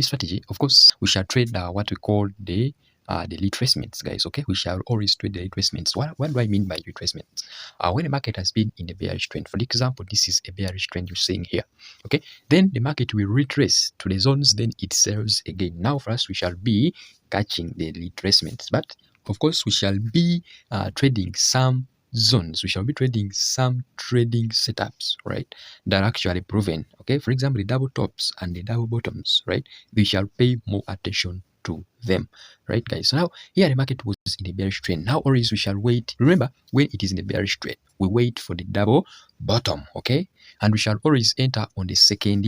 strategy, of course, we shall trade what we call the retracements, guys. Okay, we shall always trade the retracements. What do I mean by retracements? When the market has been in a bearish trend, for example, this is a bearish trend you're seeing here. Okay, then the market will retrace to the zones, then it sells again. Now for us, we shall be catching the retracements, but of course, we shall be trading some zones. We shall be trading some trading setups, right, that are actually proven. Okay, for example, the double tops and the double bottoms, right, we shall pay more attention to them, right, guys? So now here the market was in a bearish trend. Now always we shall wait. Remember, when it is in a bearish trend, we wait for the double bottom, okay, and we shall always enter on the second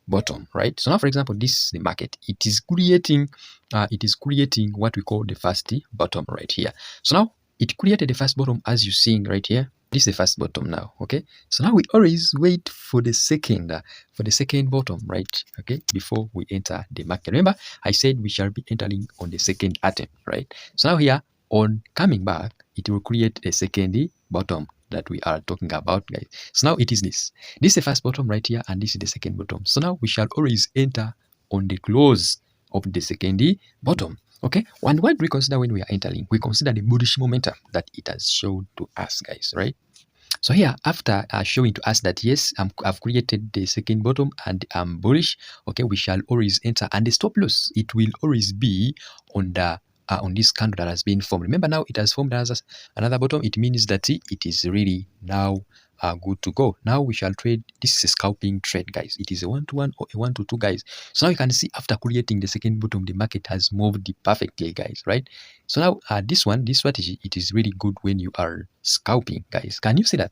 bottom, right? So now, for example, this is the market. It is creating what we call the first bottom right here. So now it created the first bottom as you're seeing right here. This is the first bottom now, okay? So now we always wait for the second bottom, right? Okay, before we enter the market. Remember, I said we shall be entering on the second attempt, right? So now here, on coming back, it will create a second bottom that we are talking about, guys. So now it is this. This is the first bottom right here, and this is the second bottom. So now we shall always enter on the close of the second bottom. Okay, and what do we consider when we are entering? We consider the bullish momentum that it has shown to us, guys, right? So here, after showing to us that yes, I've created the second bottom and I'm bullish, okay, we shall always enter, and the stop loss, it will always be on the on this candle that has been formed. Remember, now it has formed as another bottom. It means that it is really now good to go. Now we shall trade. This is a scalping trade, guys. It is a 1-to-1 or a 1-to-2, guys. So now you can see after creating the second bottom, the market has moved perfectly, guys, right? So now this strategy, it is really good when you are scalping, guys. Can you see that?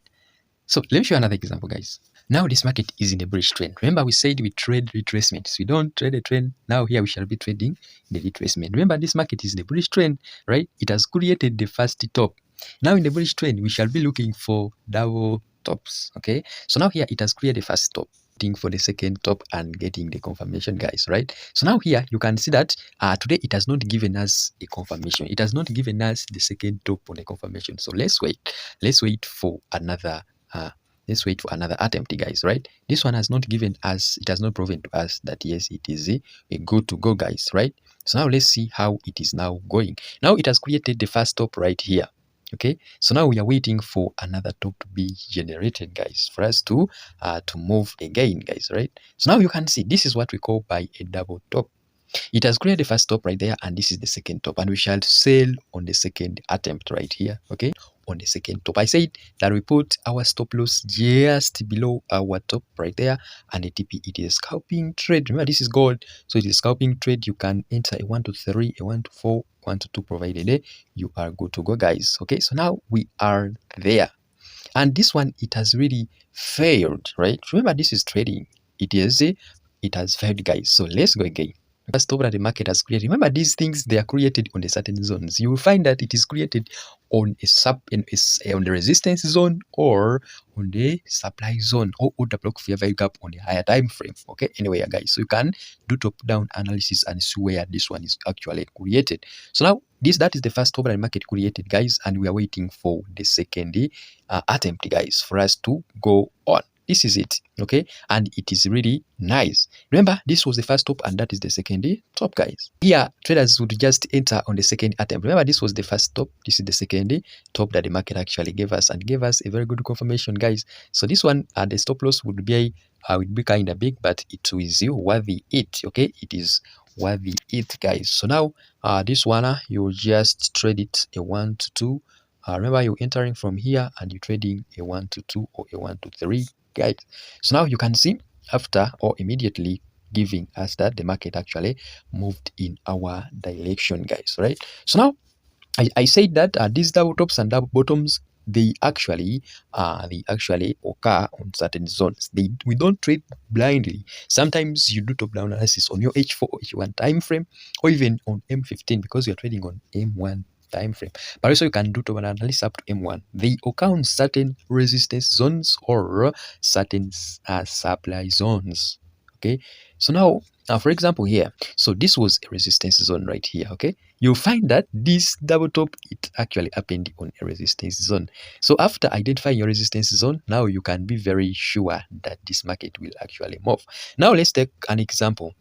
So let me show you another example, guys. Now this market is in a bullish trend. Remember, we said we trade retracements. We don't trade a trend. Now here we shall be trading the retracement. Remember, this market is in a bullish trend, right? It has created the first top. Now in the bullish trend, we shall be looking for double tops. Okay, so now here it has created the first top, waiting for the second top and getting the confirmation, guys, right? So now here you can see that today it has not given us a confirmation. It has not given us the second top on the confirmation. So let's wait for another attempt, guys, right? This one has not given us, it has not proven to us that yes, it is a good to go, guys, right? So now let's see how it is now going. Now it has created the first top right here. Okay, so now we are waiting for another top to be generated, guys, for us to move again, guys, right? So now you can see this is what we call by a double top. It has created the first top right there, and this is the second top, and we shall sell on the second attempt right here. Okay, on the second top, I said that we put our stop loss just below our top right there, and the TP, it is scalping trade. Remember, this is gold, so it is scalping trade. You can enter a 1-to-3, a 1-to-4, 1-to-2, provided you are good to go, guys. Okay, so now we are there, and this one, it has really failed, right? Remember, this is trading. It has failed, guys. So let's go again. First top that the market has created. Remember, these things, they are created on the certain zones. You will find that it is created on on the resistance zone or on the supply zone, or the block fair value gap on the higher time frame. Okay, anyway, guys, so you can do top-down analysis and see where this one is actually created. So now that is the first top that the market created, guys, and we are waiting for the second attempt, guys, for us to go on. This is it, okay, and it is really nice. Remember, this was the first top and that is the second top, guys. Here traders would just enter on the second attempt. Remember, this was the first top, this is the second top that the market actually gave us, and gave us a very good confirmation, guys. So this one, the stop loss would be kind of big, but it is worthy it. Okay, it is worthy it, guys. So now this one, you just trade it a 1-to-2. Remember, you're entering from here and you're trading a 1-to-2 or a 1-to-3, guys. So now you can see after or immediately giving us that the market actually moved in our direction, guys, right? So now I said that these double tops and double bottoms, they actually occur on certain zones. We don't trade blindly. Sometimes you do top down analysis on your H4 or H1 time frame, or even on M15, because you're trading on M1 time frame. But also you can do top analysis up to M1. They occur on certain resistance zones or certain supply zones. Okay, so now for example here, so this was a resistance zone right here. Okay, you'll find that this double top, it actually happened on a resistance zone. So after identifying your resistance zone, now you can be very sure that this market will actually move. Now let's take an example.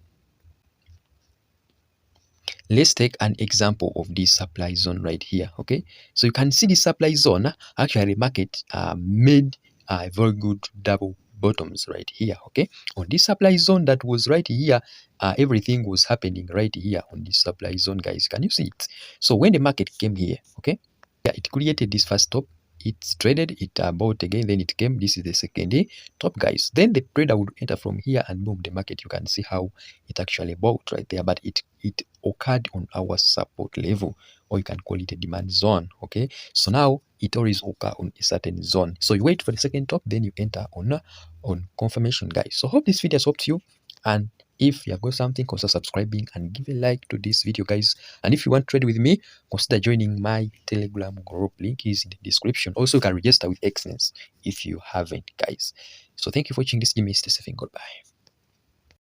let's take an example of this supply zone right here. Okay, so you can see the supply zone. Actually, market made a very good double bottoms right here. Okay, on this supply zone that was right here, everything was happening right here on this supply zone, guys. Can you see it? So when the market came here, okay, yeah, it created this first top. It traded, it bought again, then it came. This is the second day top, guys. Then the trader would enter from here and boom, the market. You can see how it actually bought right there, but it occurred on our support level, or you can call it a demand zone. Okay, so now it always occur on a certain zone. So you wait for the second top, then you enter on confirmation, guys. So hope this video has helped you, and if you have got something, consider subscribing and give a like to this video, guys. And if you want to trade with me, consider joining my Telegram group. Link is in the description. Also, you can register with Xness if you haven't, guys. So thank you for watching this. Give me stay safe and goodbye.